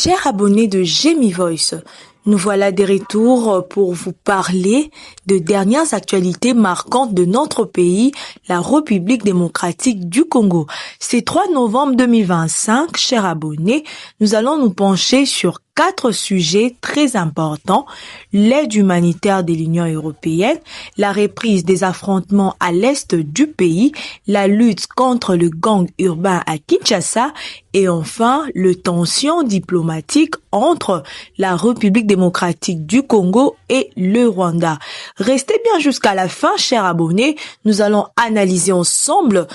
Chers abonnés de Jemmy Voice, nous voilà de retour pour vous parler de dernières actualités marquantes de notre pays, la République démocratique du Congo. C'est 3 novembre 2025, chers abonnés, nous allons nous pencher sur 4 sujets très importants: l'aide humanitaire de l'Union européenne, la reprise des affrontements à l'est du pays, la lutte contre le gang urbain à Kinshasa et enfin, les tensions diplomatiques entre la République démocratique du Congo et le Rwanda. Restez bien jusqu'à la fin, chers abonnés, nous allons analyser ensemble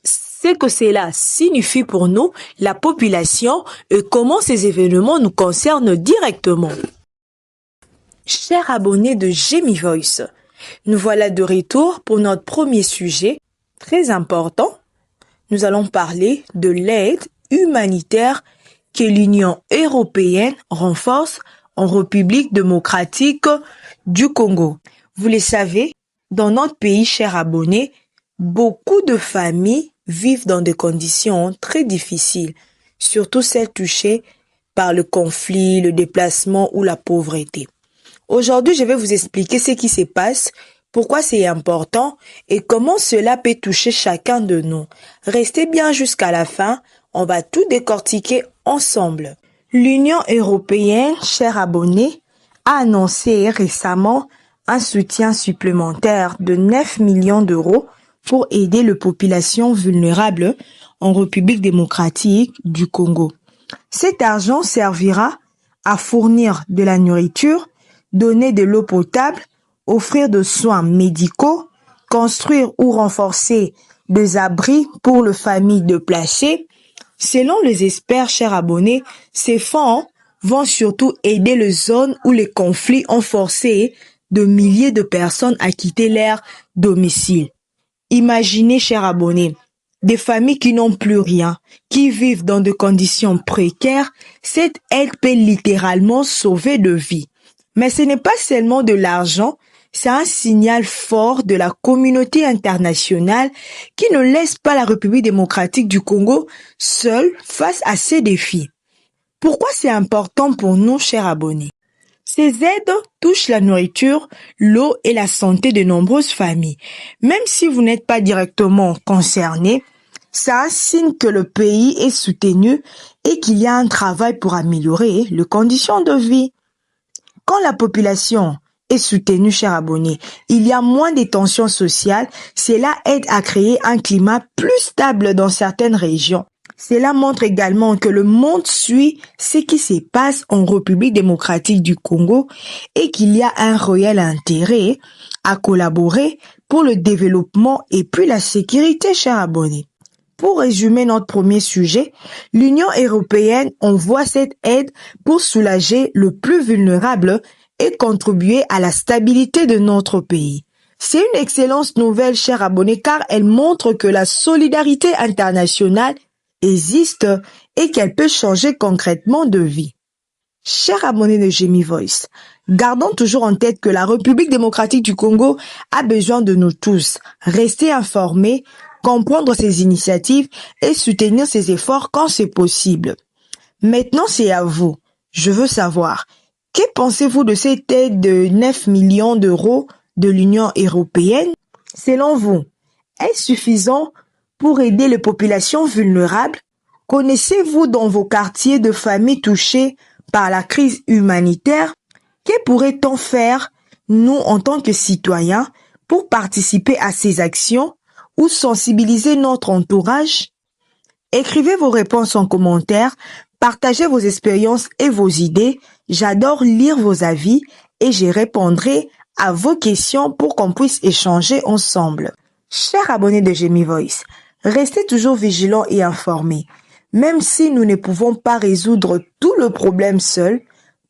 ce que cela signifie pour nous, la population, et comment ces événements nous concernent directement. Chers abonnés de Jemmy Voice, nous voilà de retour pour notre premier sujet, très important. Nous allons parler de l'aide humanitaire que l'Union européenne renforce en République démocratique du Congo. Vous le savez, dans notre pays, chers abonnés, beaucoup de familles vivent dans des conditions très difficiles, surtout celles touchées par le conflit, le déplacement ou la pauvreté. Aujourd'hui, je vais vous expliquer ce qui se passe, pourquoi c'est important et comment cela peut toucher chacun de nous. Restez bien jusqu'à la fin, on va tout décortiquer ensemble. L'Union européenne, chers abonnés, a annoncé récemment un soutien supplémentaire de 9 millions d'euros pour aider les populations vulnérables en République démocratique du Congo. Cet argent servira à fournir de la nourriture, donner de l'eau potable, offrir des soins médicaux, construire ou renforcer des abris pour les familles déplacées. Selon les experts, chers abonnés, ces fonds vont surtout aider les zones où les conflits ont forcé de milliers de personnes à quitter leur domicile. Imaginez, chers abonnés, des familles qui n'ont plus rien, qui vivent dans des conditions précaires. Cette aide peut littéralement sauver de vies. Mais ce n'est pas seulement de l'argent, c'est un signal fort de la communauté internationale qui ne laisse pas la République démocratique du Congo seule face à ces défis. Pourquoi c'est important pour nous, chers abonnés? Ces aides touchent la nourriture, l'eau et la santé de nombreuses familles. Même si vous n'êtes pas directement concerné, c'est un signe que le pays est soutenu et qu'il y a un travail pour améliorer les conditions de vie. Quand la population est soutenue, chers abonnés, il y a moins de tensions sociales. Cela aide à créer un climat plus stable dans certaines régions. Cela montre également que le monde suit ce qui se passe en République démocratique du Congo et qu'il y a un réel intérêt à collaborer pour le développement et puis la sécurité, chers abonnés. Pour résumer notre premier sujet, l'Union européenne envoie cette aide pour soulager le plus vulnérable et contribuer à la stabilité de notre pays. C'est une excellente nouvelle, chers abonnés, car elle montre que la solidarité internationale existe et qu'elle peut changer concrètement de vie. Chers abonnés de Jemmy Voice, gardons toujours en tête que la République démocratique du Congo a besoin de nous tous. Restez informés, comprendre ses initiatives et soutenir ses efforts quand c'est possible. Maintenant, c'est à vous. Je veux savoir, que pensez-vous de cette aide de 9 millions d'euros de l'Union européenne? Selon vous, est-ce suffisant pour aider les populations vulnérables? Connaissez-vous dans vos quartiers de familles touchées par la crise humanitaire? Que pourrait-on faire, nous, en tant que citoyens, pour participer à ces actions ou sensibiliser notre entourage? Écrivez vos réponses en commentaire, partagez vos expériences et vos idées. J'adore lire vos avis et je répondrai à vos questions pour qu'on puisse échanger ensemble. Chers abonnés de Jemmy Voice, restez toujours vigilants et informés. Même si nous ne pouvons pas résoudre tout le problème seuls,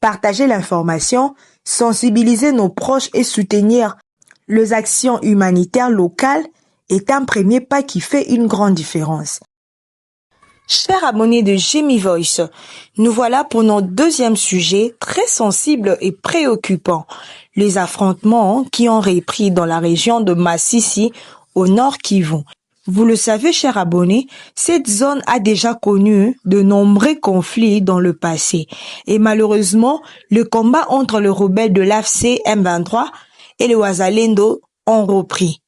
partager l'information, sensibiliser nos proches et soutenir les actions humanitaires locales est un premier pas qui fait une grande différence. Chers abonnés de Jemmy Voice, nous voilà pour notre deuxième sujet très sensible et préoccupant, les affrontements qui ont repris dans la région de Masisi au nord Kivu. Vous le savez, chers abonnés, cette zone a déjà connu de nombreux conflits dans le passé. Et malheureusement, le combat entre les rebelles de l'AFC M23 et les Wazalendo ont repris.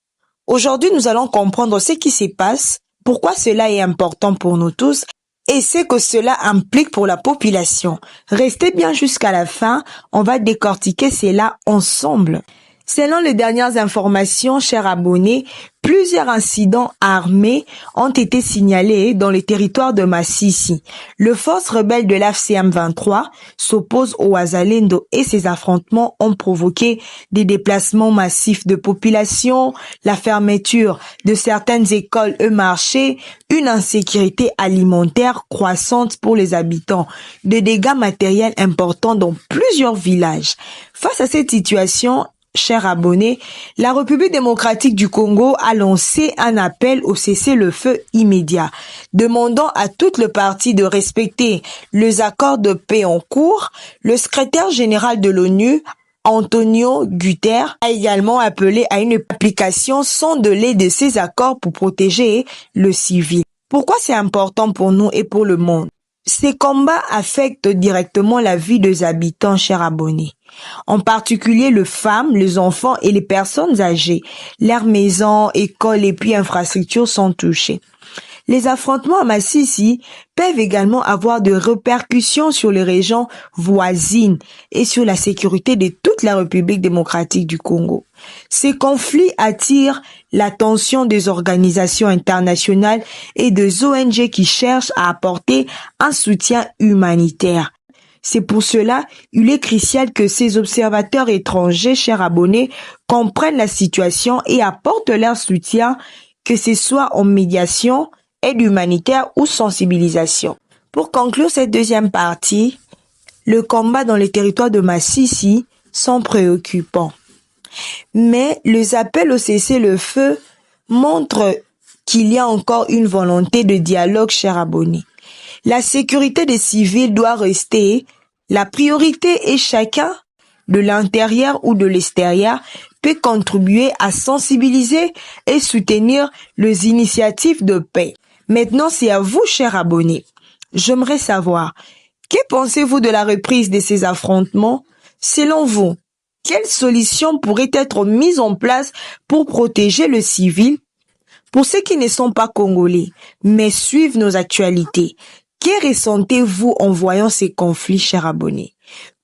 Aujourd'hui, nous allons comprendre ce qui se passe, pourquoi cela est important pour nous tous et ce que cela implique pour la population. Restez bien jusqu'à la fin, on va décortiquer cela ensemble. Selon les dernières informations, chers abonnés, plusieurs incidents armés ont été signalés dans le territoire de Masisi. Le force rebelle de l'AFC M23 s'oppose aux Wazalendo et ces affrontements ont provoqué des déplacements massifs de population, la fermeture de certaines écoles et marchés, une insécurité alimentaire croissante pour les habitants, des dégâts matériels importants dans plusieurs villages. Face à cette situation, chers abonnés, la République démocratique du Congo a lancé un appel au cessez-le-feu immédiat, demandant à toutes les parties de respecter les accords de paix en cours. Le secrétaire général de l'ONU, Antonio Guterres, a également appelé à une application sans délai de ces accords pour protéger le civil. Pourquoi c'est important pour nous et pour le monde? Ces combats affectent directement la vie des habitants, chers abonnés. En particulier les femmes, les enfants et les personnes âgées. Leurs maisons, écoles et puis infrastructures sont touchées. Les affrontements à Masisi peuvent également avoir des répercussions sur les régions voisines et sur la sécurité de toute la République démocratique du Congo. Ces conflits attirent l'attention des organisations internationales et des ONG qui cherchent à apporter un soutien humanitaire. C'est pour cela, il est crucial que ces observateurs étrangers, chers abonnés, comprennent la situation et apportent leur soutien, que ce soit en médiation, aide humanitaire ou sensibilisation. Pour conclure cette deuxième partie, le combat dans les territoires de Masisi sont préoccupants. Mais les appels au cessez-le-feu montrent qu'il y a encore une volonté de dialogue, chers abonnés. La sécurité des civils doit rester la priorité et chacun, de l'intérieur ou de l'extérieur, peut contribuer à sensibiliser et soutenir les initiatives de paix. Maintenant, c'est à vous, chers abonnés. J'aimerais savoir, que pensez-vous de la reprise de ces affrontements? Selon vous, quelles solutions pourraient être mises en place pour protéger le civil? Pour ceux qui ne sont pas congolais, mais suivent nos actualités, que ressentez-vous en voyant ces conflits, chers abonnés?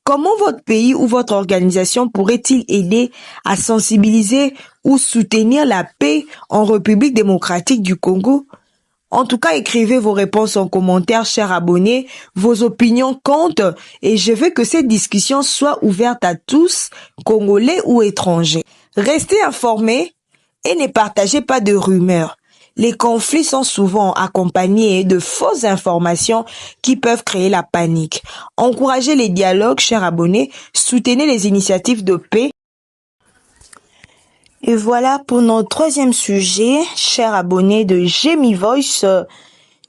Comment votre pays ou votre organisation pourrait-il aider à sensibiliser ou soutenir la paix en République démocratique du Congo? En tout cas, écrivez vos réponses en commentaire, chers abonnés. Vos opinions comptent et je veux que cette discussion soit ouverte à tous, congolais ou étrangers. Restez informés et ne partagez pas de rumeurs. Les conflits sont souvent accompagnés de fausses informations qui peuvent créer la panique. Encouragez les dialogues, chers abonnés, soutenez les initiatives de paix. Et voilà pour notre troisième sujet, chers abonnés de Jemi Voice.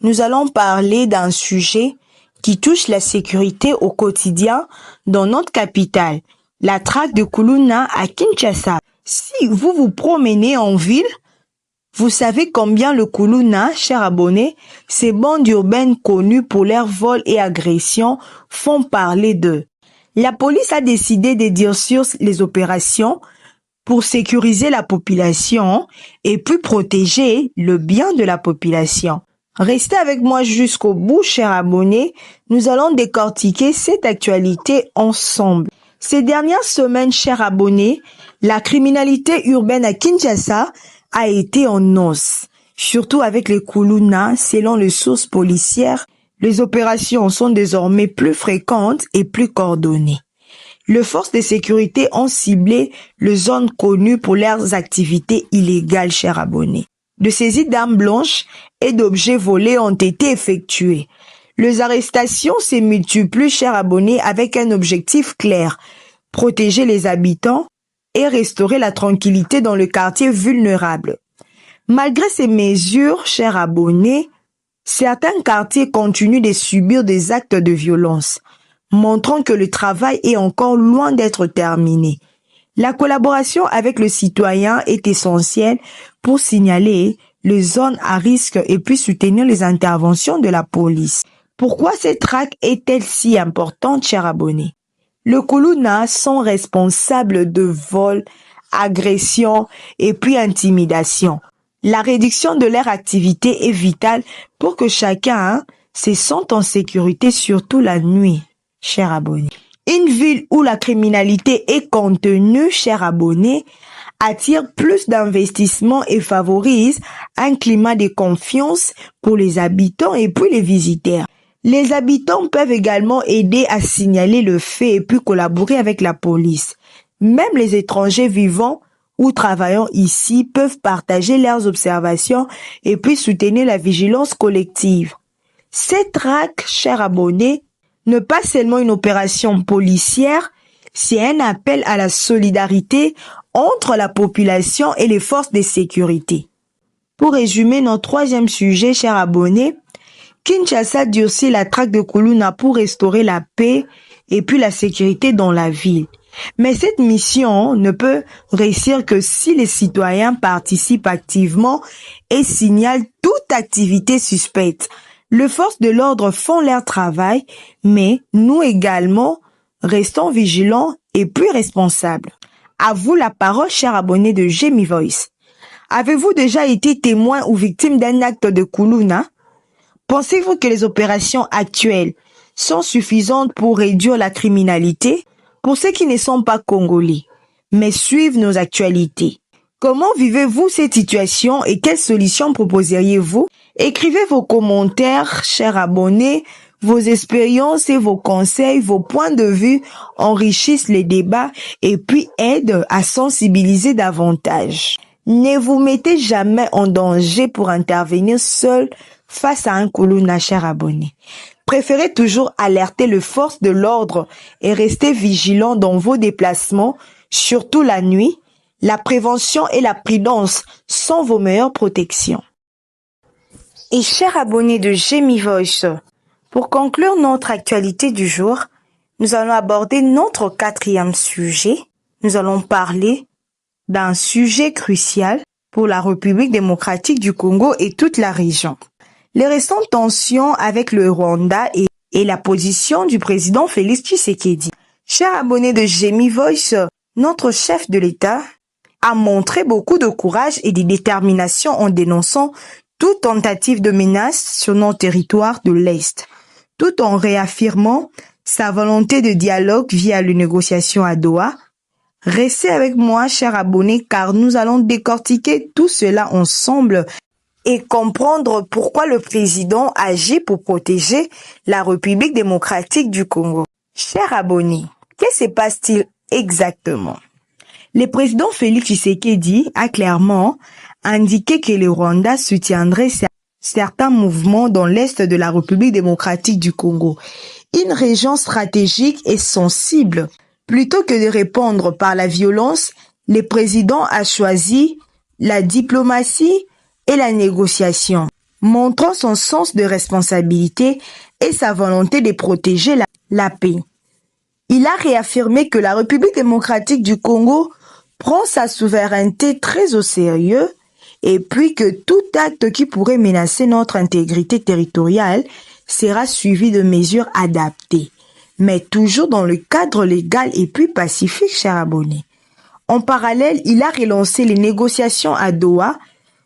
Nous allons parler d'un sujet qui touche la sécurité au quotidien dans notre capitale, la traque de Kuluna à Kinshasa. Si vous vous promenez en ville, vous savez combien le Kuluna, chers abonnés, ces bandes urbaines connues pour leurs vols et agressions, font parler d'eux. La police a décidé de durcir les opérations pour sécuriser la population et puis protéger le bien de la population. Restez avec moi jusqu'au bout, chers abonnés. Nous allons décortiquer cette actualité ensemble. Ces dernières semaines, chers abonnés, la criminalité urbaine à Kinshasa a été en hausse, surtout avec les Kuluna. Selon les sources policières, les opérations sont désormais plus fréquentes et plus coordonnées. Les forces de sécurité ont ciblé les zones connues pour leurs activités illégales, chers abonnés. De saisies d'armes blanches et d'objets volés ont été effectuées. Les arrestations se multiplient, chers abonnés, avec un objectif clair: protéger les habitants et restaurer la tranquillité dans le quartier vulnérable. Malgré ces mesures, chers abonnés, certains quartiers continuent de subir des actes de violence, montrant que le travail est encore loin d'être terminé. La collaboration avec le citoyen est essentielle pour signaler les zones à risque et puis soutenir les interventions de la police. Pourquoi cette traque est-elle si importante, chers abonnés? Le Kuluna sont responsables de vols, agressions et puis intimidation. La réduction de leur activité est vitale pour que chacun se sente en sécurité, surtout la nuit, chers abonnés. Une ville où la criminalité est contenue, chers abonnés, attire plus d'investissements et favorise un climat de confiance pour les habitants et puis les visiteurs. Les habitants peuvent également aider à signaler le fait et puis collaborer avec la police. Même les étrangers vivant ou travaillant ici peuvent partager leurs observations et puis soutenir la vigilance collective. Cette traque, chers abonnés, n'est pas seulement une opération policière, c'est un appel à la solidarité entre la population et les forces de sécurité. Pour résumer notre troisième sujet, chers abonnés, Kinshasa durcit la traque de Kuluna pour restaurer la paix et puis la sécurité dans la ville. Mais cette mission ne peut réussir que si les citoyens participent activement et signalent toute activité suspecte. Les forces de l'ordre font leur travail, mais nous également restons vigilants et plus responsables. À vous la parole, chers abonnés de Jemmy Voice. Avez-vous déjà été témoin ou victime d'un acte de Kuluna? Pensez-vous que les opérations actuelles sont suffisantes pour réduire la criminalité? Pour ceux qui ne sont pas congolais, mais suivent nos actualités, comment vivez-vous cette situation et quelles solutions proposeriez-vous? Écrivez vos commentaires, chers abonnés, vos expériences et vos conseils, vos points de vue enrichissent les débats et puis aident à sensibiliser davantage. Ne vous mettez jamais en danger pour intervenir seul face à un Kuluna, chers abonnés. Préférez toujours alerter les forces de l'ordre et restez vigilants dans vos déplacements, surtout la nuit. La prévention et la prudence sont vos meilleures protections. Et chers abonnés de Jemmy Voice, pour conclure notre actualité du jour, nous allons aborder notre quatrième sujet. Nous allons parler d'un sujet crucial pour la République démocratique du Congo et toute la région. Les récentes tensions avec le Rwanda et la position du président Félix Tshisekedi. Chers abonnés de Jemmy Voice, notre chef de l'État a montré beaucoup de courage et de détermination en dénonçant toute tentative de menace sur nos territoires de l'Est, tout en réaffirmant sa volonté de dialogue via les négociations à Doha. Restez avec moi, chers abonnés, car nous allons décortiquer tout cela ensemble et comprendre pourquoi le président agit pour protéger la République démocratique du Congo. Chers abonnés, que se passe-t-il exactement? Le président Félix Tshisekedi a clairement indiqué que le Rwanda soutiendrait certains mouvements dans l'est de la République démocratique du Congo, une région stratégique et sensible. Plutôt que de répondre par la violence, le président a choisi la diplomatie et la négociation, montrant son sens de responsabilité et sa volonté de protéger la paix. Il a réaffirmé que la République démocratique du Congo prend sa souveraineté très au sérieux et puis que tout acte qui pourrait menacer notre intégrité territoriale sera suivi de mesures adaptées, mais toujours dans le cadre légal et puis pacifique, chers abonnés. En parallèle, il a relancé les négociations à Doha,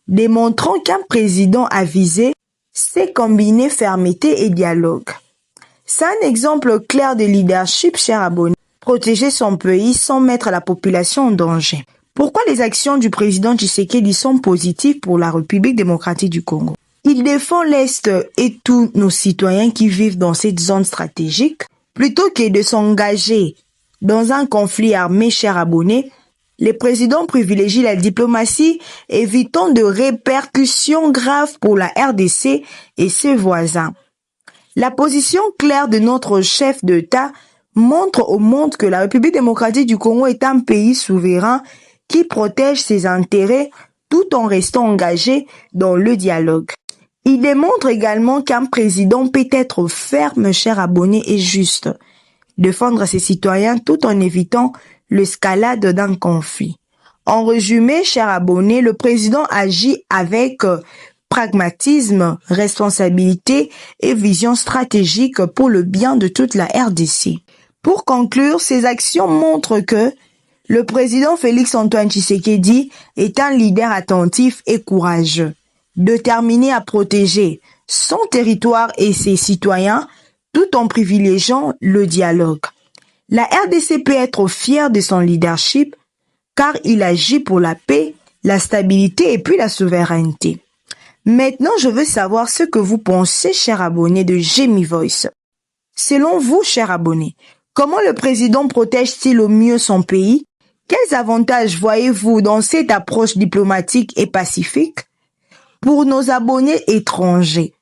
démontrant qu'un président avisé sait combiner fermeté et dialogue. C'est un exemple clair de leadership, chers abonnés. Protéger son pays sans mettre la population en danger. Pourquoi les actions du président Tshisekedi sont positives pour la République démocratique du Congo? Il défend l'Est et tous nos citoyens qui vivent dans cette zone stratégique. Plutôt que de s'engager dans un conflit armé, chers abonnés, le président privilégie la diplomatie, évitant de répercussions graves pour la RDC et ses voisins. La position claire de notre chef d'État montre au monde que la République démocratique du Congo est un pays souverain qui protège ses intérêts tout en restant engagé dans le dialogue. Il démontre également qu'un président peut être ferme, chers abonnés, et juste, défendre ses citoyens tout en évitant l'escalade d'un conflit. En résumé, chers abonnés, le président agit avec pragmatisme, responsabilité et vision stratégique pour le bien de toute la RDC. Pour conclure, ces actions montrent que le président Félix-Antoine Tshisekedi est un leader attentif et courageux, déterminé à protéger son territoire et ses citoyens tout en privilégiant le dialogue. La RDC peut être fière de son leadership car il agit pour la paix, la stabilité et puis la souveraineté. Maintenant, je veux savoir ce que vous pensez, chers abonnés de Jemmy Voice. Selon vous, chers abonnés, comment le président protège-t-il au mieux son pays? Quels avantages voyez-vous dans cette approche diplomatique et pacifique? Pour nos abonnés étrangers,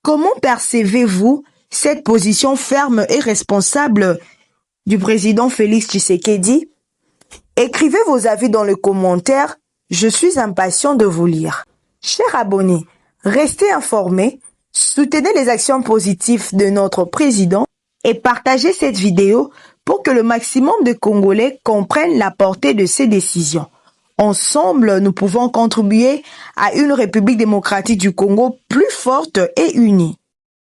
comment percevez-vous cette position ferme et responsable du président Félix Tshisekedi? Écrivez vos avis dans les commentaires, je suis impatient de vous lire. Chers abonnés, restez informés, soutenez les actions positives de notre président et partagez cette vidéo pour que le maximum de Congolais comprennent la portée de ces décisions. Ensemble, nous pouvons contribuer à une République démocratique du Congo plus forte et unie.